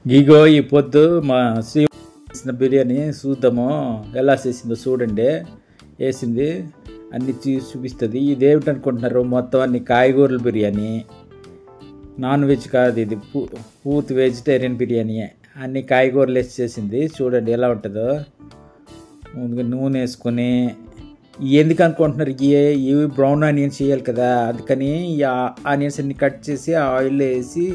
ఇగో ఈ పొద్దు మా శ్రీ చేసిన బిర్యానీ చూద్దాము ఎలా చేసిందో చూడండి. వేసింది అన్ని చూపిస్తుంది. ఇదేమిటి అనుకుంటున్నారు? మొత్తం అన్ని కాయగూరల బిర్యానీ, నాన్ వెజ్ కాదు ఇది, పూర్తి వెజిటేరియన్ బిర్యానీ. అన్ని కాయగూరలు వేసి చేసింది. చూడండి ఎలా ఉంటుందో. ముందుగా నూనె వేసుకొని, ఎందుకు అనుకుంటున్నారు? ఇవి బ్రౌన్ ఆనియన్స్ చేయాలి కదా, అందుకని ఈ ఆనియన్స్ అన్ని కట్ చేసి ఆయిల్ వేసి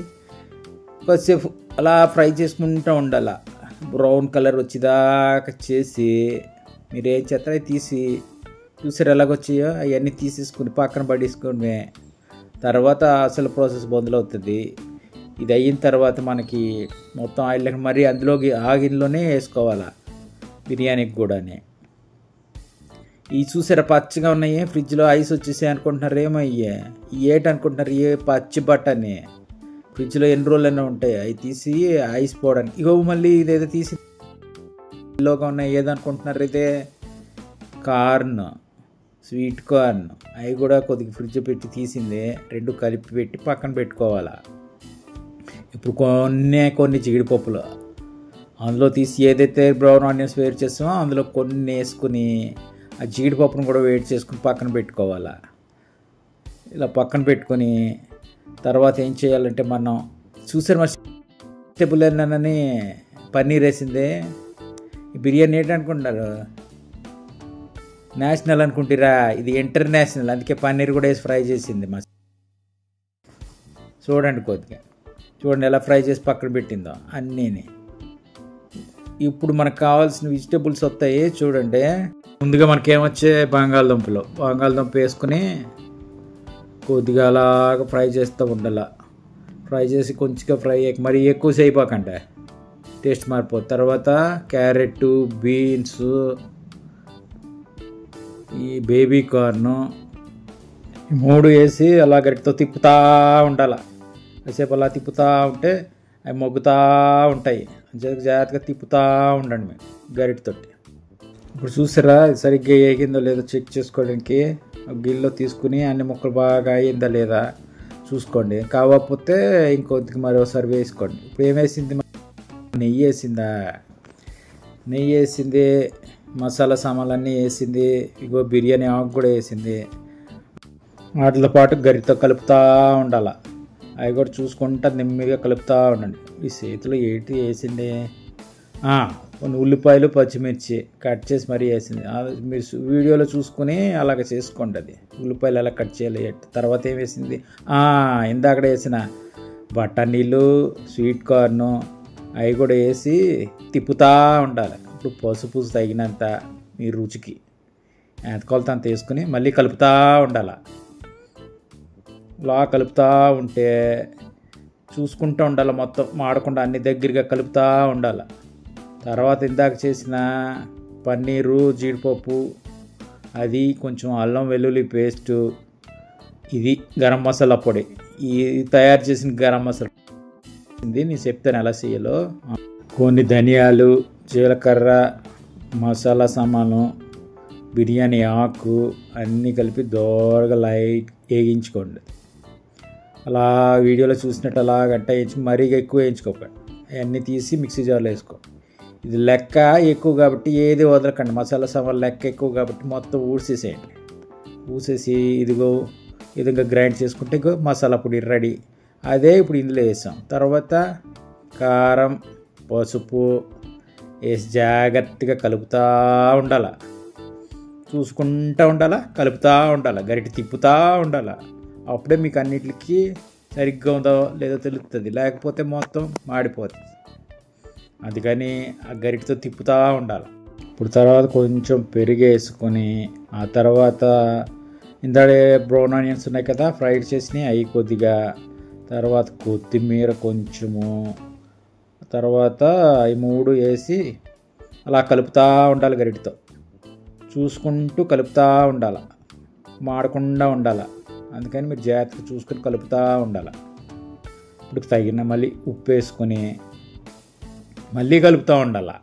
కొద్దిసేపు అలా ఫ్రై చేసుకుంటూ ఉండాలి. బ్రౌన్ కలర్ వచ్చేదాకా చేసి మీరు ఏం చేస్తారో తీసి చూసారు ఎలాగొచ్చాయో అవన్నీ తీసేసుకుని పక్కన పడేసుకుని తర్వాత అసలు ప్రాసెస్ మొదలవుతుంది. ఇది అయిన తర్వాత మనకి మొత్తం ఆయిల్ మరీ అందులోకి ఆగిన్లోనే వేసుకోవాలి బిర్యానీకి కూడా. ఇవి చూసారా పచ్చిగా ఉన్నాయి, ఫ్రిడ్జ్లో ఐస్ వచ్చేసాయి అనుకుంటున్నారు. ఏమో ఏటి అనుకుంటున్నారు? పచ్చి బట్టని ఫ్రిడ్జ్లో ఎన్ని రోజులైనా ఉంటాయి. అవి తీసి ఐస్ పోవడానికి. ఇగో మళ్ళీ ఇదేదో తీసి లోగా ఉన్నాయి. ఏదనుకుంటున్నారు? ఇదే కార్న్, స్వీట్ కార్న్. అవి కూడా కొద్దిగా ఫ్రిడ్జ్ పెట్టి తీసింది. రెండు కలిపి పెట్టి పక్కన పెట్టుకోవాలి. ఇప్పుడు కొన్ని జీడిపప్పులు అందులో తీసి ఏదైతే బ్రౌన్ ఆనియన్స్ వేడి చేస్తామో అందులో కొన్ని వేసుకుని ఆ జీడిపప్పును కూడా వేడి చేసుకుని పక్కన పెట్టుకోవాలి. ఇలా పక్కన పెట్టుకొని తర్వాత ఏం చేయాలంటే, మనం చూసారు మరి వెజిటబుల్ అని పన్నీర్ వేసింది. ఈ బిర్యానీ ఏంటనుకుంటున్నారు? నేషనల్ అనుకుంటారా? ఇది ఇంటర్నేషనల్, అందుకే పన్నీర్ కూడా వేసి ఫ్రై చేసింది. మా చూడండి కొద్దిగా, చూడండి ఎలా ఫ్రై చేసి పక్కన పెట్టిందో అన్నీని. ఇప్పుడు మనకు కావాల్సిన వెజిటబుల్స్ వస్తాయి చూడండి. ముందుగా మనకేమొచ్చే బంగాళదుంప వేసుకుని కొద్దిగా అలాగ ఫ్రై చేస్తూ ఉండాలి. ఫ్రై చేసి కొంచెంగా ఫ్రై అయ్యాక మరీ ఎక్కువ చేయపోకండి, టేస్ట్ మారిపోతుంది. తర్వాత క్యారెట్, బీన్స్, ఈ బేబీ కార్ను, ఈ మూడు వేసి అలా గరిటతో తిప్పుతూ ఉండాలి. కాసేపు అలా తిప్పుతూ ఉంటే అవి మొగ్గుతూ ఉంటాయి. జాగ్రత్తగా తిప్పుతూ ఉండండి మీరు గరిటతోటి. ఇప్పుడు చూసారా సరిగ్గా వేగిందో లేదో చెక్ చేసుకోవడానికి గిన్నెలో తీసుకుని అన్ని ముక్కలు బాగా అయిందా లేదా చూసుకోండి. కాకపోతే ఇంకొద్దిగా మరోసారి వేసుకోండి. ఇప్పుడు ఏమేసింది? నెయ్యి వేసిందా? నెయ్యి వేసింది, మసాలా సామాన్లన్నీ వేసింది. ఇగో బిర్యానీ ఆకు కూడా వేసింది. వాటితో పాటు గరిటతో కలుపుతూ ఉండాలి. అవి కూడా చూసుకుంటా నెమ్మదిగా కలుపుతూ ఉండండి. ఈ చేతిలో ఏంటి వేసింది? కొన్ని ఉల్లిపాయలు, పచ్చిమిర్చి కట్ చేసి మరీ వేసింది. మీరు వీడియోలో చూసుకుని అలాగ చేసుకోండి. అది ఉల్లిపాయలు ఎలా కట్ చేయాలి. తర్వాత ఏం వేసింది? ఇందాక వేసిన బఠానీలు, స్వీట్ కార్ను అవి కూడా వేసి తిప్పుతూ ఉండాలి. ఇప్పుడు పసుపు తగినంత మీ రుచికి ఎంత కొలత అంత వేసుకుని మళ్ళీ కలుపుతూ ఉండాలి. ఇలా కలుపుతూ ఉంటే చూసుకుంటూ ఉండాలి, మొత్తం మాడకుండా అన్ని దగ్గరగా కలుపుతూ ఉండాలి. తర్వాత ఇందాక చేసిన పన్నీరు, జీడిపప్పు, అది కొంచెం అల్లం వెల్లుల్లి పేస్టు, ఇది గరం మసాలా పొడి, ఈ తయారు చేసిన గరం మసాలా నేను చెప్తాను ఎలా చేయాలో. కొన్ని ధనియాలు, జీలకర్ర, మసాలా సామాను, బిర్యానీ ఆకు అన్నీ కలిపి దోరగా లైట్ వేయించుకోండి. అలా వీడియోలో చూసినట్టు అలా గంట వేయించి మరీ ఎక్కువ వేయించుకోకండి. అవన్నీ తీసి మిక్సీ జార్లో వేసుకో. ఇది లెక్క ఎక్కువ కాబట్టి ఏది వదలకండి. మసాలా సామాన్లు లెక్క ఎక్కువ కాబట్టి మొత్తం ఊసేసేయండి. ఊసేసి ఇదిగో విధంగా గ్రైండ్ చేసుకుంటే ఇగో మసాలా పొడి రెడీ. అదే ఇప్పుడు ఇందులో వేసాం. తర్వాత కారం, పసుపు వేసి జాగ్రత్తగా కలుపుతూ ఉండాలి. చూసుకుంటూ ఉండాలా, కలుపుతూ ఉండాలి, గరిటె తిప్పుతూ ఉండాలి. అప్పుడే మీకు అన్నిటికీ సరిగ్గా ఉందో లేదో తెలుస్తుంది. లేకపోతే మొత్తం మాడిపోతుంది. అందుకని ఆ గరిటతో తిప్పుతూ ఉండాలి. ఇప్పుడు తర్వాత కొంచెం పెరుగు వేసుకొని, ఆ తర్వాత ఇందాడే బ్రౌన్ ఆనియన్స్ ఉన్నాయి కదా ఫ్రైడ్ చేసినవి, అవి కొద్దిగా, తర్వాత కొత్తిమీర కొంచెము, తర్వాత ఈ మూడు వేసి అలా కలుపుతూ ఉండాలి. గరిటతో చూసుకుంటూ కలుపుతూ ఉండాలి, మాడకుండా ఉండాలి. అందుకని మీరు జాగ్రత్తగా చూసుకొని కలుపుతూ ఉండాలి. ఇప్పుడు తగిన మళ్ళీ ఉప్పు వేసుకొని మళ్ళీ కలుపుతూ ఉండాలి.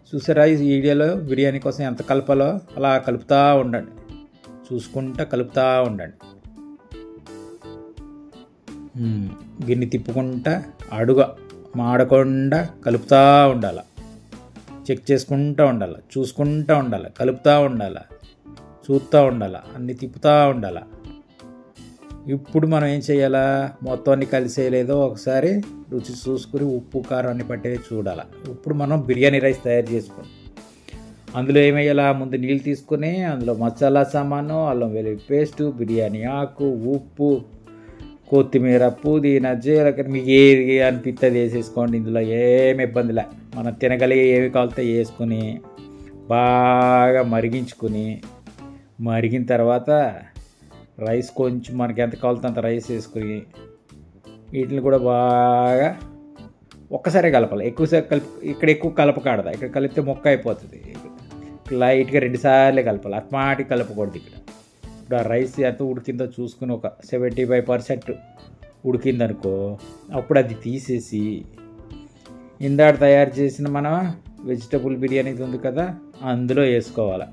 చూసారా ఈ వీడియోలో బిర్యానీ కోసం ఎంత కలపాలో అలా కలుపుతూ ఉండండి. చూసుకుంటూ కలుపుతూ ఉండండి. గిన్నె తిప్పుకుంటా మాడకుండా కలుపుతూ ఉండాలి, చెక్ చేసుకుంటూ ఉండాలి, చూసుకుంటూ ఉండాలి, కలుపుతూ ఉండాలి, చూస్తూ ఉండాలి, అన్నీ తిప్పుతూ ఉండాలి. ఇప్పుడు మనం ఏం చేయాలా, మొత్తం అన్నీ కలిసేలేదో ఒకసారి రుచి చూసుకుని ఉప్పు కారం అన్ని పట్టేది చూడాలి. ఇప్పుడు మనం బిర్యానీ రైస్ తయారు చేసుకోండి. అందులో ఏమేయాలా, ముందు నీళ్ళు తీసుకొని అందులో మసాలా సామాను, అల్లం వెల్లుల్లి పేస్టు, బిర్యానీ ఆకు, ఉప్పు, కొత్తిమీర, పుదీనా, జీలకర్ర, మీకు ఏది అనిపిస్తుంది వేసేసుకోండి. ఇందులో ఏమి ఇబ్బందిలే, మనం తినగలిగే ఏవి కావాలితే వేసుకొని బాగా మరిగిన తర్వాత రైస్ కొంచెం మనకి ఎంత కావాలితే అంత రైస్ వేసుకొని వీటిని కూడా బాగా ఒక్కసారి కలపాలి. ఎక్కువసేపు ఇక్కడ ఎక్కువ కలపకూడదు, ఇక్కడ కలిపితే మొక్క అయిపోతుంది. లైట్గా 2 సార్లు కలపాలి, అట్మాటి కలపకూడదు. ఇప్పుడు ఆ రైస్ ఎంత ఉడికిందో చూసుకుని ఒక 75% ఉడికిందనుకో, అప్పుడు అది తీసేసి ఇందాక తయారు చేసిన మన వెజిటబుల్ బిర్యానీ ఉంది కదా అందులో వేసుకోవాలి.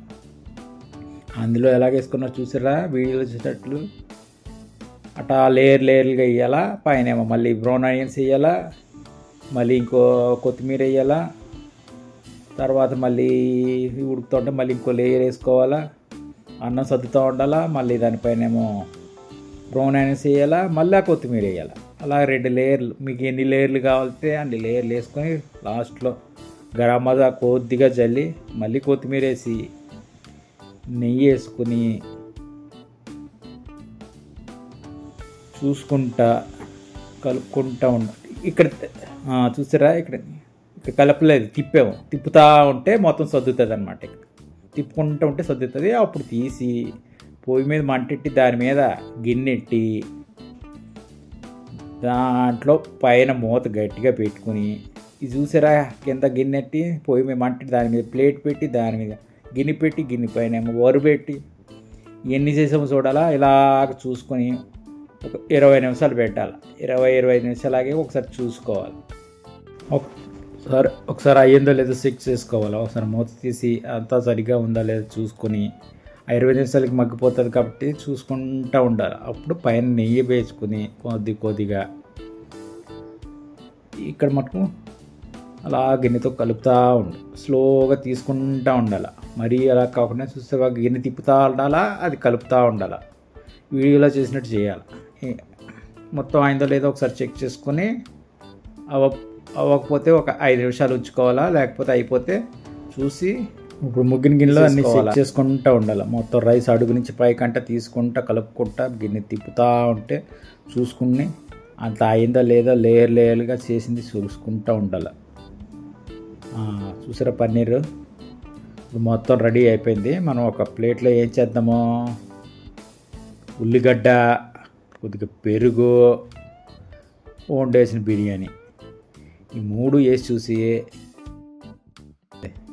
అందులో ఎలాగ వేసుకున్నా చూసారా వీడియోలో చూసేటట్లు, అట్టా లేయర్లుగా వేయాలా. పైన ఏమో మళ్ళీ బ్రౌన్ ఆనియన్స్ వేయాలా, మళ్ళీ ఇంకో కొత్తిమీర వేయాలా, తర్వాత మళ్ళీ ఉడుకుతుంటే మళ్ళీ ఇంకో లేయర్ వేసుకోవాలా, అన్నం సర్దుతూ ఉండాలా, మళ్ళీ దానిపైన ఏమో బ్రౌన్ ఆనియన్స్ వేయాలా, మళ్ళీ కొత్తిమీర వేయాలా. అలా 2 లేయర్లు, మీకు ఎన్ని లేయర్లు కావాలితే అన్ని లేయర్లు వేసుకొని లాస్ట్లో గరం మసాలా కొద్దిగా జల్లి మళ్ళీ కొత్తిమీర వేసి నెయ్యి వేసుకుని చూసుకుంటా కలుపుకుంటా ఉండాలి. ఇక్కడ చూసారా, ఇక్కడ కలపలేదు, తిప్పుతూ ఉంటే మొత్తం సర్దుతుంది అనమాట. తిప్పుకుంటూ ఉంటే సర్దుతుంది. అప్పుడు తీసి పొయ్యి మీద మంటెట్టి దాని మీద గిన్నెట్టి దాంట్లో పైన మూత గట్టిగా పెట్టుకుని, ఇది చూసారా కింద గిన్నెట్టి పొయ్యి మీద మంటెట్టి దాని మీద ప్లేట్ పెట్టి దాని మీద గిన్నె పెట్టి గిన్నె పైన ఏమో వరు పెట్టి ఎన్ని చేసామో చూడాలా. ఇలాగ చూసుకొని ఒక 20 నిమిషాలు పెట్టాలి. 25 నిమిషాలాగే ఒకసారి చూసుకోవాలి. ఒకసారి అయ్యిందో లేదో చెక్ చేసుకోవాలి. ఒకసారి మూత తీసి అంతా సరిగ్గా ఉందా లేదో చూసుకొని 20 నిమిషాలకి మగ్గిపోతుంది కాబట్టి చూసుకుంటూ ఉండాలి. అప్పుడు పైన నెయ్యి వేసుకుని కొద్దిగా ఇక్కడ మటుకు అలా గిన్నెతో కలుపుతూ ఉండాలి, స్లోగా తీసుకుంటూ ఉండాలి. మరీ అలా కాకుండా చూస్తే గిన్నె తిప్పుతూ ఉండాలా, అది కలుపుతూ ఉండాలి. వీడియోలో చేసినట్టు చేయాలి. మొత్తం అయిందో లేదో ఒకసారి చెక్ చేసుకొని అవ్వకపోతే ఒక 5 నిమిషాలు ఉంచుకోవాలా, లేకపోతే అయిపోతే చూసి ఇప్పుడు ముగ్గిన గిన్నెలో అన్ని చెక్ చేసుకుంటూ ఉండాలి. మొత్తం రైస్ అడుగు నుంచి పైకంట తీసుకుంటా కలుపుకుంటా గిన్నె తిప్పుతూ ఉంటే చూసుకుని అంత అయిందా లేదా లేయర్గా చేసింది చూసుకుంటూ ఉండాలి. చూసారా పన్నీరు మొత్తం రెడీ అయిపోయింది. మనం ఒక ప్లేట్లో ఏం చేద్దామో, ఉల్లిగడ్డ, కొద్దిగా పెరుగు, వండేసిన బిర్యానీ, ఈ 3 వేసి చూసి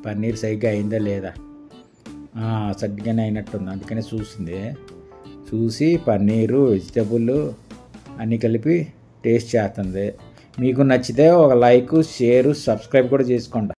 పన్నీర్ సరిగ్గా అయిందా లేదా, సరిగ్గానే అయినట్టుంది. అందుకనే చూసి పన్నీరు వెజిటబుల్ అన్నీ కలిపి టేస్ట్ చేస్తుంది. మీకు నచ్చితే ఒక లైక్, షేరు, సబ్స్క్రైబ్ కూడా చేసుకోండి.